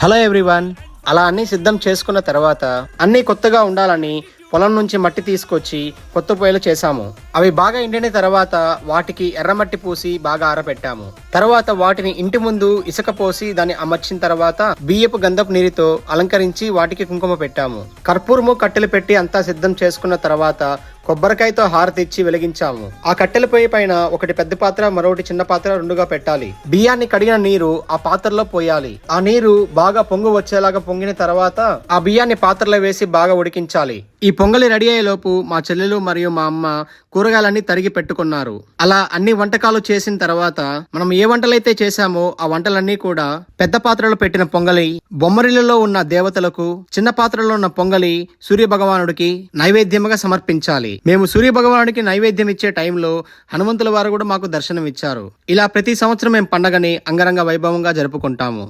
Hello everyone. అలా అన్నీ సిద్ధం చేసుకున్న తర్వాత అన్నీ కొత్తగా ఉండాలని పొలం నుంచి మట్టి తీసుకొచ్చి కొత్త పొయ్యిలు చేశాము. అవి బాగా ఎండిన తర్వాత వాటికి ఎర్రమట్టి పూసి బాగా ఆరబెట్టాము. తర్వాత వాటిని ఇంటి ముందు ఇసుక పోసి దాన్ని అమర్చిన తర్వాత బియ్యపు గంధపు నీరుతో అలంకరించి వాటికి కుంకుమ పెట్టాము. కర్పూరము కట్టెలు పెట్టి అంతా సిద్ధం చేసుకున్న తర్వాత కొబ్బరికాయతో హారతి ఇచ్చి వెలిగించాము. ఆ కట్టెల పొయ్యి పైన ఒకటి పెద్ద పాత్ర, మరొకటి చిన్న పాత్ర రెండుగా పెట్టాలి. బియ్యాన్ని కడిగిన నీరు ఆ పాత్రలో పోయాలి. ఆ నీరు బాగా పొంగు వచ్చేలాగా పొంగిన తర్వాత ఆ బియ్యాన్ని పాత్రలో వేసి బాగా ఉడికించాలి. ఈ పొంగలి రెడీ అయ్యేలోపు మా చెల్లెలు మరియు మా అమ్మ కూరగాయలన్నీ తరిగి పెట్టుకున్నారు. అలా అన్ని వంటకాలు చేసిన తర్వాత మనం ఏ వంటలైతే చేశామో ఆ వంటలన్నీ కూడా పెద్ద పాత్రలో పెట్టిన పొంగలి బొమ్మరిల్లులో ఉన్న దేవతలకు, చిన్న పాత్రలో ఉన్న పొంగలి సూర్య భగవానుడికి నైవేద్యంగా సమర్పించాలి. మేము సూర్య భగవానుడికి నైవేద్యం ఇచ్చే టైంలో హనుమంతుల వారు కూడా మాకు దర్శనం ఇచ్చారు. ఇలా ప్రతి సంవత్సరం మేము పండగని అంగరంగ వైభవంగా జరుపుకుంటాము.